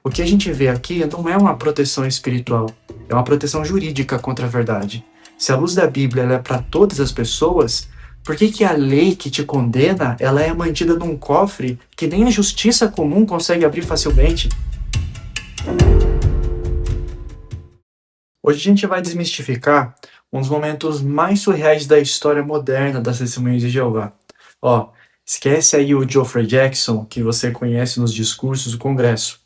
O que a gente vê aqui não é uma proteção espiritual, é uma proteção jurídica contra a verdade. Se a luz da Bíblia ela é para todas as pessoas, por que que a lei que te condena ela é mantida num cofre que nem a justiça comum consegue abrir facilmente? Hoje a gente vai desmistificar um dos momentos mais surreais da história moderna das Testemunhas de Jeová. Ó, esquece aí o Geoffrey Jackson, que você conhece nos discursos do Congresso.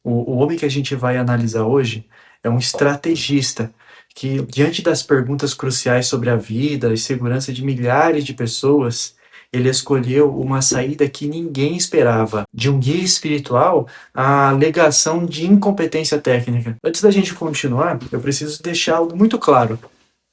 O homem que a gente vai analisar hoje é um estrategista que, diante das perguntas cruciais sobre a vida e segurança de milhares de pessoas, ele escolheu uma saída que ninguém esperava. De um guia espiritual à alegação de incompetência técnica. Antes da gente continuar, eu preciso deixar algo muito claro.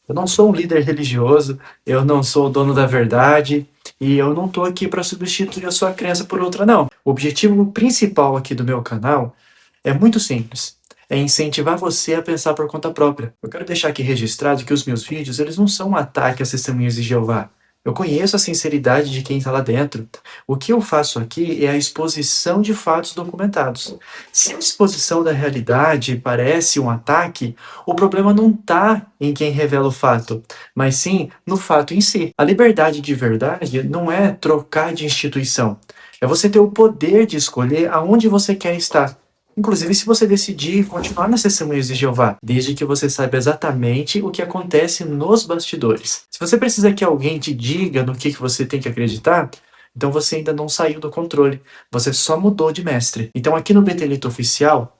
Eu não sou um líder religioso, eu não sou o dono da verdade, e eu não estou aqui para substituir a sua crença por outra, não. O objetivo principal aqui do meu canal é muito simples. É incentivar você a pensar por conta própria. Eu quero deixar aqui registrado que os meus vídeos, eles não são um ataque às testemunhas de Jeová. Eu conheço a sinceridade de quem está lá dentro. O que eu faço aqui é a exposição de fatos documentados. Se a exposição da realidade parece um ataque, o problema não está em quem revela o fato, mas sim no fato em si. A liberdade de verdade não é trocar de instituição. É você ter o poder de escolher aonde você quer estar. Inclusive, se você decidir continuar nas Testemunhas de Jeová, desde que você saiba exatamente o que acontece nos bastidores. Se você precisa que alguém te diga no que você tem que acreditar, então você ainda não saiu do controle, você só mudou de mestre. Então aqui no Betelito Oficial,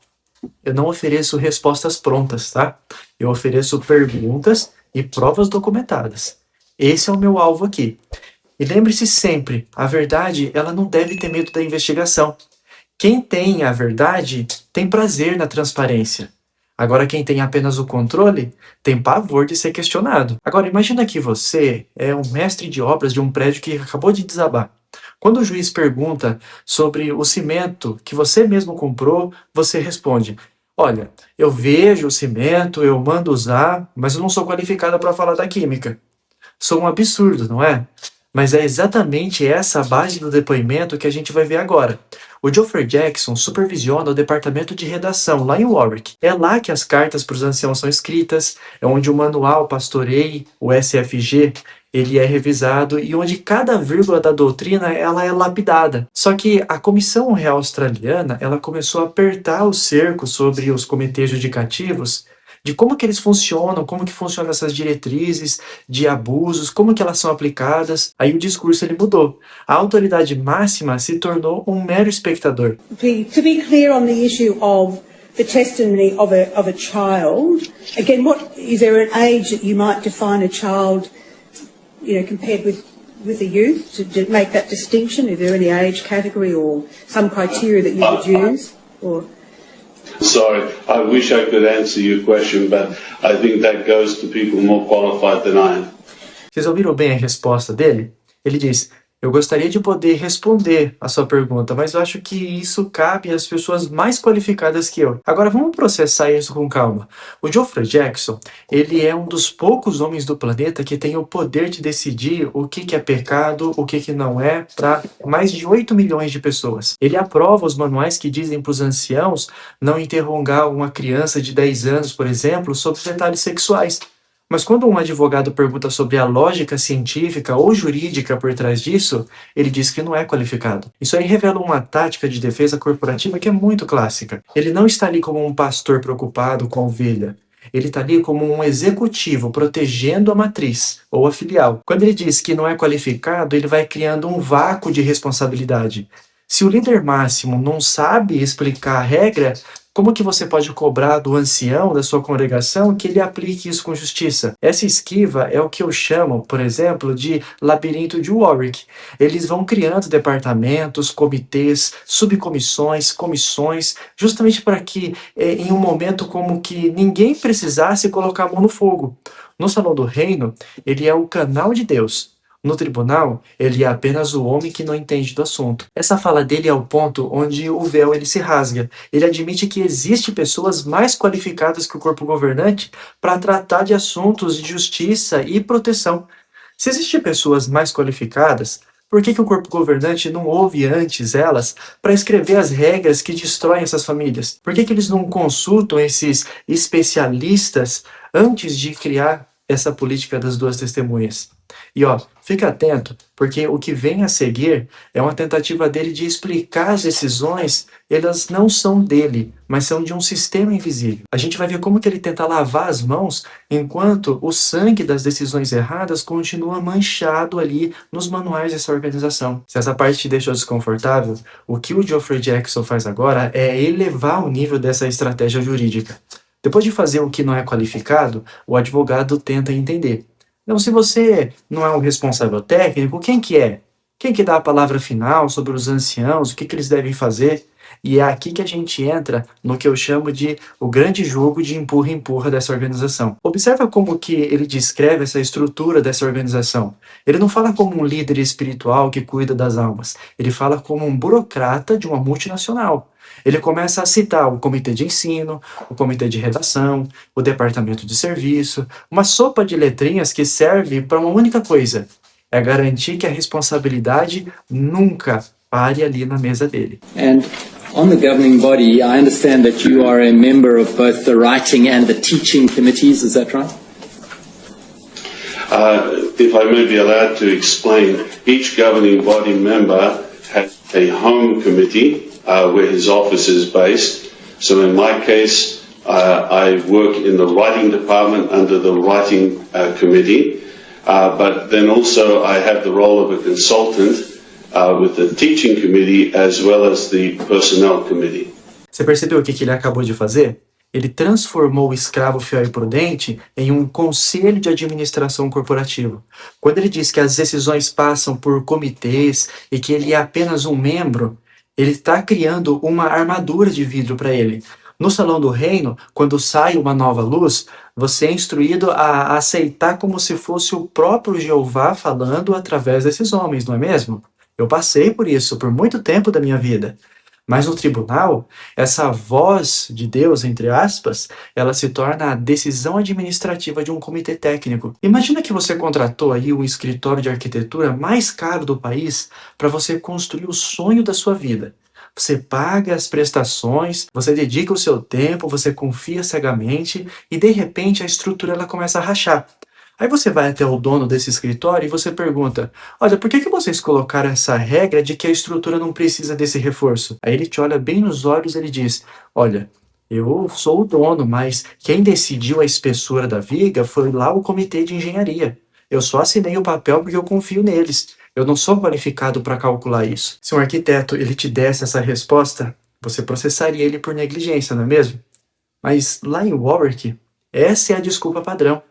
eu não ofereço respostas prontas, tá? Eu ofereço perguntas e provas documentadas. Esse é o meu alvo aqui. E lembre-se sempre, a verdade ela não deve ter medo da investigação. Quem tem a verdade tem prazer na transparência. Agora, quem tem apenas o controle tem pavor de ser questionado. Agora, imagina que você é um mestre de obras de um prédio que acabou de desabar. Quando o juiz pergunta sobre o cimento que você mesmo comprou, você responde: olha, eu vejo o cimento, eu mando usar, mas eu não sou qualificada para falar da química. Sou um absurdo, não é? Mas é exatamente essa a base do depoimento que a gente vai ver agora. O Geoffrey Jackson supervisiona o departamento de redação lá em Warwick. É lá que as cartas para os anciãos são escritas, é onde o manual Pastorei, o SFG, ele é revisado e onde cada vírgula da doutrina ela é lapidada. Só que a Comissão Real Australiana ela começou a apertar o cerco sobre os comitês judicativos de como que eles funcionam, como que funcionam essas diretrizes de abusos, como que elas são aplicadas. Aí o discurso ele mudou. A autoridade máxima se tornou um mero espectador. To be clear on the issue of the testimony of a child, again, what is there an age that you might define a child, compared with a youth, to make that distinction? Is there any age category or some criteria that you would use? Or Sorry, I wish I could answer your question, but I think that goes to people more qualified than I am. Vocês ouviram bem a resposta dele? Ele diz: eu gostaria de poder responder a sua pergunta, mas eu acho que isso cabe às pessoas mais qualificadas que eu. Agora vamos processar isso com calma. O Geoffrey Jackson, ele é um dos poucos homens do planeta que tem o poder de decidir o que é pecado, o que não é, para mais de 8 milhões de pessoas. Ele aprova os manuais que dizem para os anciãos não interrogar uma criança de 10 anos, por exemplo, sobre detalhes sexuais. Mas quando um advogado pergunta sobre a lógica científica ou jurídica por trás disso, ele diz que não é qualificado. Isso aí revela uma tática de defesa corporativa que é muito clássica. Ele não está ali como um pastor preocupado com a ovelha. Ele está ali como um executivo protegendo a matriz ou a filial. Quando ele diz que não é qualificado, ele vai criando um vácuo de responsabilidade. Se o líder máximo não sabe explicar a regra, como que você pode cobrar do ancião da sua congregação que ele aplique isso com justiça? Essa esquiva é o que eu chamo, por exemplo, de labirinto de Warwick. Eles vão criando departamentos, comitês, subcomissões, comissões, justamente para que, em um momento como que ninguém precisasse colocar a mão no fogo. No Salão do Reino, ele é o canal de Deus. No tribunal, ele é apenas o homem que não entende do assunto. Essa fala dele é o ponto onde o véu ele se rasga. Ele admite que existem pessoas mais qualificadas que o corpo governante para tratar de assuntos de justiça e proteção. Se existem pessoas mais qualificadas, Por que o corpo governante não ouve antes elas para escrever as regras que destroem essas famílias? Por que eles não consultam esses especialistas antes de criar essa política das duas testemunhas? E ó, fica atento, porque o que vem a seguir é uma tentativa dele de explicar as decisões, elas não são dele, mas são de um sistema invisível. A gente vai ver como que ele tenta lavar as mãos, enquanto o sangue das decisões erradas continua manchado ali nos manuais dessa organização. Se essa parte te deixou desconfortável, o que o Geoffrey Jackson faz agora é elevar o nível dessa estratégia jurídica. Depois de fazer o que não é qualificado, o advogado tenta entender. Então, se você não é um responsável técnico, quem que é? Quem que dá a palavra final sobre os anciãos, o que eles devem fazer? E é aqui que a gente entra no que eu chamo de o grande jogo de empurra-empurra dessa organização. Observa como que ele descreve essa estrutura dessa organização. Ele não fala como um líder espiritual que cuida das almas. Ele fala como um burocrata de uma multinacional. Ele começa a citar o comitê de ensino, o comitê de redação, o departamento de serviço, uma sopa de letrinhas que serve para uma única coisa: é garantir que a responsabilidade nunca pare ali na mesa dele. And on the governing body, I understand that you are a member of both the writing and the teaching committees, is that right? If I may be allowed to explain, each governing body member has a home committee where his office is based. So in my case, I work in the writing department under the writing committee, but then also I have the role of a consultant with the teaching committee as well as the personnel committee. Você percebeu o que ele acabou de fazer? Ele transformou o escravo fiel e prudente em um conselho de administração corporativo. Quando ele diz que as decisões passam por comitês e que ele é apenas um membro, ele está criando uma armadura de vidro para ele. No Salão do Reino, quando sai uma nova luz, você é instruído a aceitar como se fosse o próprio Jeová falando através desses homens, não é mesmo? Eu passei por isso por muito tempo da minha vida. Mas no tribunal, essa voz de Deus, entre aspas, ela se torna a decisão administrativa de um comitê técnico. Imagina que você contratou aí um escritório de arquitetura mais caro do país para você construir o sonho da sua vida. Você paga as prestações, você dedica o seu tempo, você confia cegamente e de repente a estrutura ela começa a rachar. Aí você vai até o dono desse escritório e você pergunta: olha, por que vocês colocaram essa regra de que a estrutura não precisa desse reforço? Aí ele te olha bem nos olhos e ele diz: olha, eu sou o dono, mas quem decidiu a espessura da viga foi lá o comitê de engenharia. Eu só assinei o papel porque eu confio neles. Eu não sou qualificado para calcular isso. Se um arquiteto ele te desse essa resposta, você processaria ele por negligência, não é mesmo? Mas lá em Warwick, essa é a desculpa padrão.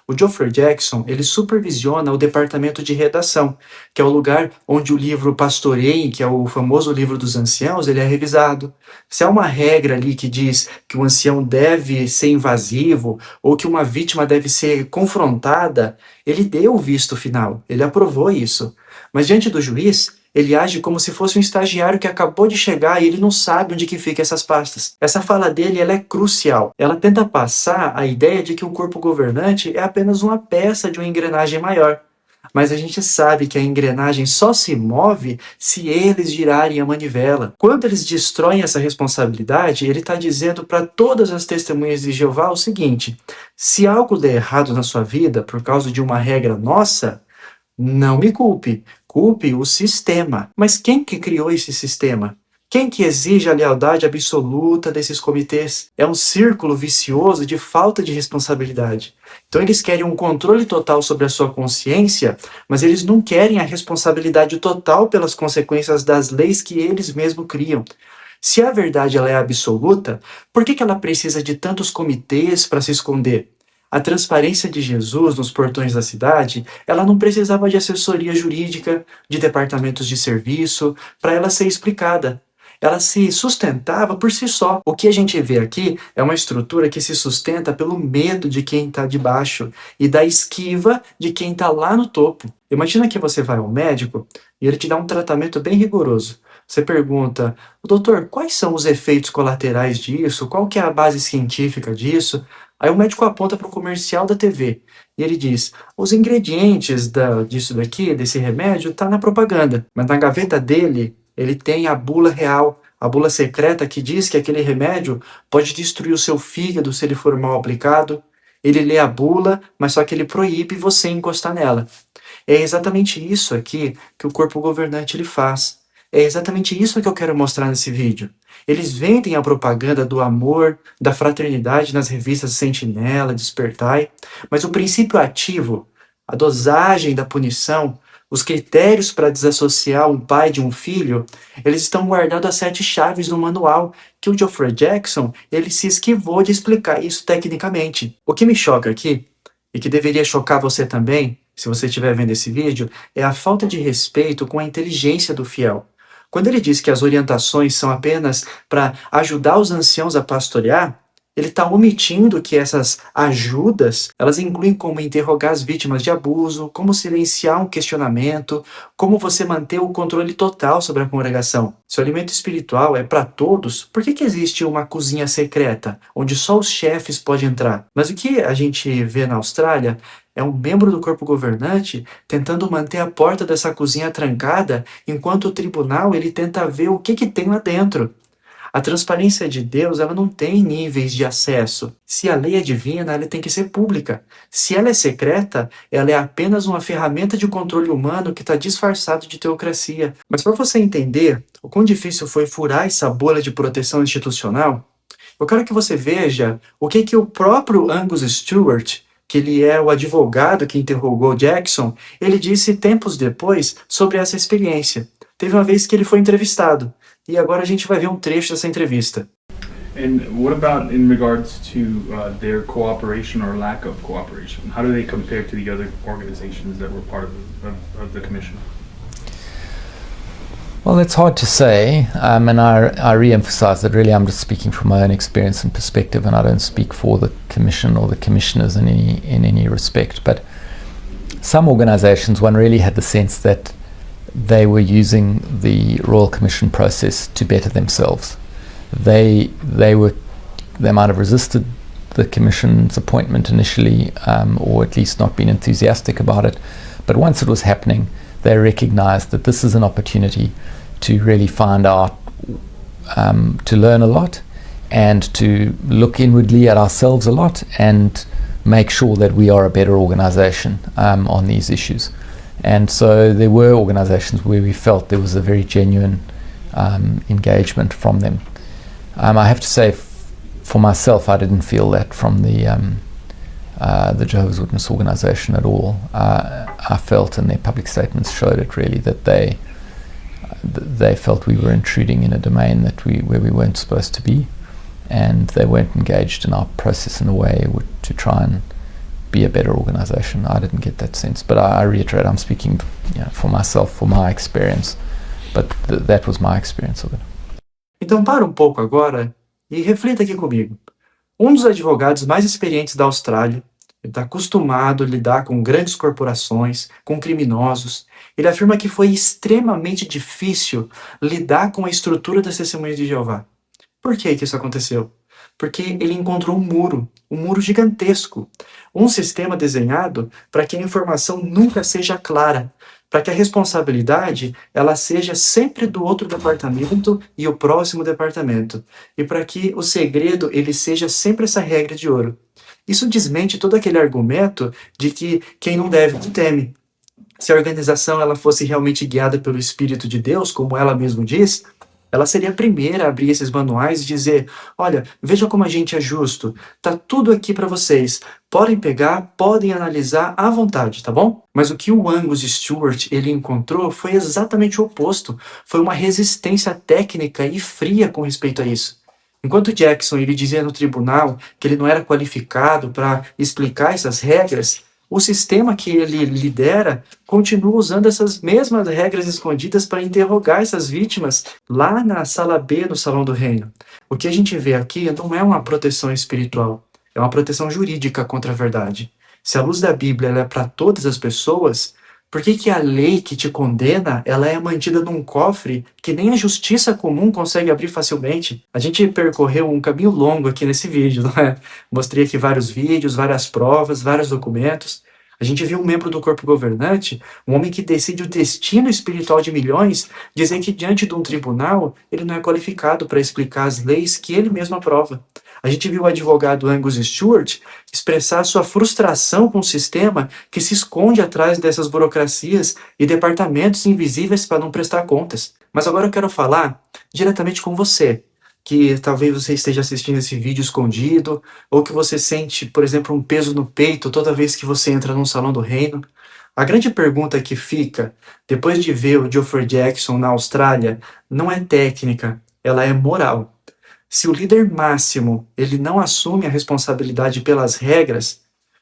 O Geoffrey Jackson, ele supervisiona o departamento de redação, que é o lugar onde o livro Pastoreiem, que é o famoso livro dos anciãos, ele é revisado. Se há uma regra ali que diz que o ancião deve ser invasivo ou que uma vítima deve ser confrontada, ele deu o visto final, ele aprovou isso. Mas diante do juiz, ele age como se fosse um estagiário que acabou de chegar e ele não sabe onde que fica essas pastas. Essa fala dele ela é crucial. Ela tenta passar a ideia de que o corpo governante é apenas uma peça de uma engrenagem maior. Mas a gente sabe que a engrenagem só se move se eles girarem a manivela. Quando eles destroem essa responsabilidade, ele está dizendo para todas as testemunhas de Jeová o seguinte: se algo der errado na sua vida por causa de uma regra nossa, não me culpe, culpe o sistema. Mas quem que criou esse sistema? Quem que exige a lealdade absoluta desses comitês? É um círculo vicioso de falta de responsabilidade. Então eles querem um controle total sobre a sua consciência, mas eles não querem a responsabilidade total pelas consequências das leis que eles mesmos criam. Se a verdade ela é absoluta, por que ela precisa de tantos comitês para se esconder? A transparência de Jesus nos portões da cidade, ela não precisava de assessoria jurídica, de departamentos de serviço, para ela ser explicada. Ela se sustentava por si só. O que a gente vê aqui é uma estrutura que se sustenta pelo medo de quem está de baixo e da esquiva de quem está lá no topo. Imagina que você vai ao médico e ele te dá um tratamento bem rigoroso. Você pergunta: doutor, quais são os efeitos colaterais disso? Qual que é a base científica disso? Aí o médico aponta para o comercial da TV e ele diz: os ingredientes disso daqui, desse remédio, tá na propaganda, mas na gaveta dele ele tem a bula real, a bula secreta que diz que aquele remédio pode destruir o seu fígado se ele for mal aplicado. Ele lê a bula, mas só que ele proíbe você encostar nela. É exatamente isso aqui que o corpo governante ele faz. É exatamente isso que eu quero mostrar nesse vídeo. Eles vendem a propaganda do amor, da fraternidade nas revistas Sentinela, Despertai, mas o princípio ativo, a dosagem da punição, os critérios para desassociar um pai de um filho, eles estão guardados as 7 chaves no manual, que o Geoffrey Jackson ele se esquivou de explicar isso tecnicamente. O que me choca aqui, e que deveria chocar você também, se você estiver vendo esse vídeo, é a falta de respeito com a inteligência do fiel. Quando ele diz que as orientações são apenas para ajudar os anciãos a pastorear, ele está omitindo que essas ajudas, elas incluem como interrogar as vítimas de abuso, como silenciar um questionamento, como você manter o controle total sobre a congregação. Se o alimento espiritual é para todos, por que existe uma cozinha secreta, onde só os chefes podem entrar? Mas o que a gente vê na Austrália é um membro do corpo governante tentando manter a porta dessa cozinha trancada, enquanto o tribunal ele tenta ver o que tem lá dentro. A transparência de Deus, ela não tem níveis de acesso. Se a lei é divina, ela tem que ser pública. Se ela é secreta, ela é apenas uma ferramenta de controle humano que está disfarçado de teocracia. Mas para você entender o quão difícil foi furar essa bolha de proteção institucional, eu quero que você veja o que o próprio Angus Stewart, que ele é o advogado que interrogou Jackson, ele disse tempos depois sobre essa experiência. Teve uma vez que ele foi entrevistado. E agora a gente vai ver um trecho dessa entrevista. And what about in regards to their cooperation or lack of cooperation? How do they compare to the other organizations that were part of the commission? Well, it's hard to say, and I re-emphasize that really I'm just speaking from my own experience and perspective, and I don't speak for the commission or the commissioners in any respect. But some organizations, one really had the sense that they were using the Royal Commission process to better themselves. They might have resisted the Commission's appointment initially, or at least not been enthusiastic about it. But once it was happening, they recognized that this is an opportunity to really find out, to learn a lot, and to look inwardly at ourselves a lot, and make sure that we are a better organization on these issues. And so there were organizations where we felt there was a very genuine engagement from them. I have to say, for myself, I didn't feel that from the Jehovah's Witness organization at all. I felt, and their public statements showed it really, that they felt we were intruding in a domain where we weren't supposed to be, and they weren't engaged in our process in a way to try and be a better organization. I didn't get that sense, but I reiterate, I'm speaking for myself, for my experience, but that was my experience of it. Então para um pouco agora e reflita aqui comigo. Um dos advogados mais experientes da Austrália, ele está acostumado a lidar com grandes corporações, com criminosos. Ele afirma que foi extremamente difícil lidar com a estrutura das Testemunhas de Jeová. Por que isso aconteceu? Porque ele encontrou um muro gigantesco, um sistema desenhado para que a informação nunca seja clara, para que a responsabilidade ela seja sempre do outro departamento e o próximo departamento, e para que o segredo ele seja sempre essa regra de ouro. Isso desmente todo aquele argumento de que quem não deve não teme. Se a organização ela fosse realmente guiada pelo Espírito de Deus, como ela mesma diz, ela seria a primeira a abrir esses manuais e dizer: olha, veja como a gente é justo, tá tudo aqui para vocês, podem pegar, podem analisar à vontade, tá bom? Mas o que o Angus Stewart ele encontrou foi exatamente o oposto, foi uma resistência técnica e fria com respeito a isso. Enquanto Jackson ele dizia no tribunal que ele não era qualificado para explicar essas regras, o sistema que ele lidera continua usando essas mesmas regras escondidas para interrogar essas vítimas lá na sala B do Salão do Reino. O que a gente vê aqui não é uma proteção espiritual, é uma proteção jurídica contra a verdade. Se a luz da Bíblia ela é para todas as pessoas, Por que que a lei que te condena, ela é mantida num cofre que nem a justiça comum consegue abrir facilmente? A gente percorreu um caminho longo aqui nesse vídeo, não é? Mostrei aqui vários vídeos, várias provas, vários documentos. A gente viu um membro do corpo governante, um homem que decide o destino espiritual de milhões, dizer que diante de um tribunal ele não é qualificado para explicar as leis que ele mesmo aprova. A gente viu o advogado Angus Stewart expressar sua frustração com o sistema que se esconde atrás dessas burocracias e departamentos invisíveis para não prestar contas. Mas agora eu quero falar diretamente com você, que talvez você esteja assistindo esse vídeo escondido, ou que você sente, por exemplo, um peso no peito toda vez que você entra num salão do reino. A grande pergunta que fica, depois de ver o Geoffrey Jackson na Austrália, não é técnica, ela é moral. Se o líder máximo ele não assume a responsabilidade pelas regras,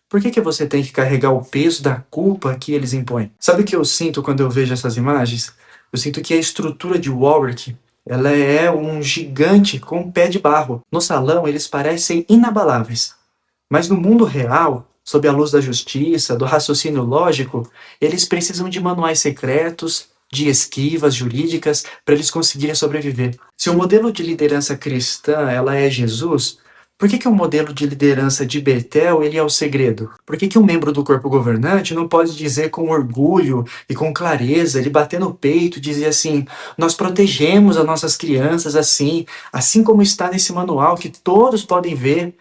por que que você tem que carregar o peso da culpa que eles impõem? Sabe o que eu sinto quando eu vejo essas imagens? Eu sinto que a estrutura de Warwick, ela é um gigante com um pé de barro. No salão eles parecem inabaláveis, mas no mundo real, sob a luz da justiça, do raciocínio lógico, eles precisam de manuais secretos, de esquivas jurídicas para eles conseguirem sobreviver. Se o modelo de liderança cristã ela é Jesus, por que que o modelo de liderança de Betel ele é o segredo? Por que que um membro do corpo governante não pode dizer com orgulho e com clareza, ele bater no peito e dizer assim, nós protegemos as nossas crianças assim como está nesse manual que todos podem ver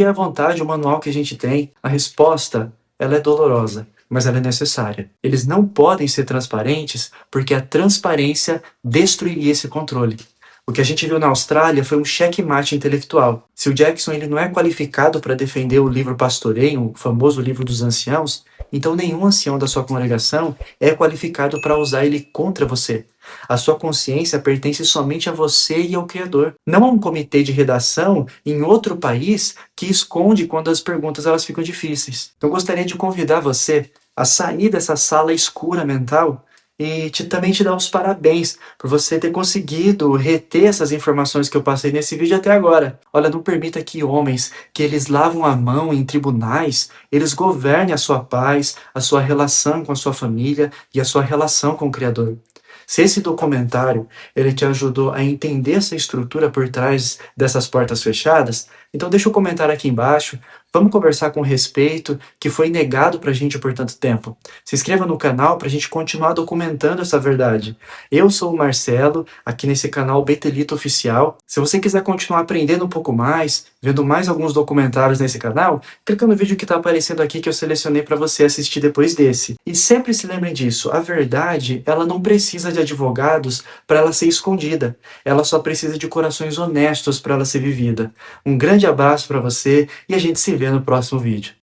à vontade o manual que a gente tem? A resposta, ela é dolorosa, mas ela é necessária. Eles não podem ser transparentes porque a transparência destruiria esse controle. O que a gente viu na Austrália foi um checkmate intelectual. Se o Jackson ele não é qualificado para defender o livro Pastoreio, o famoso livro dos anciãos, então nenhum ancião da sua congregação é qualificado para usar ele contra você. A sua consciência pertence somente a você e ao Criador, não a um comitê de redação em outro país que esconde quando as perguntas elas ficam difíceis. Então, eu gostaria de convidar você a sair dessa sala escura mental e também te dar os parabéns por você ter conseguido reter essas informações que eu passei nesse vídeo até agora. Olha, não permita que homens que eles lavam a mão em tribunais, eles governem a sua paz, a sua relação com a sua família e a sua relação com o Criador. Se esse documentário ele te ajudou a entender essa estrutura por trás dessas portas fechadas, então deixa um comentário aqui embaixo. Vamos conversar com respeito, que foi negado pra gente por tanto tempo. Se inscreva no canal pra gente continuar documentando essa verdade. Eu sou o Marcelo, aqui nesse canal Betelito Oficial. Se você quiser continuar aprendendo um pouco mais, vendo mais alguns documentários nesse canal, clica no vídeo que tá aparecendo aqui que eu selecionei pra você assistir depois desse. E sempre se lembrem disso, a verdade, ela não precisa de advogados para ela ser escondida. Ela só precisa de corações honestos para ela ser vivida. Um grande abraço para você e a gente se vê no próximo vídeo.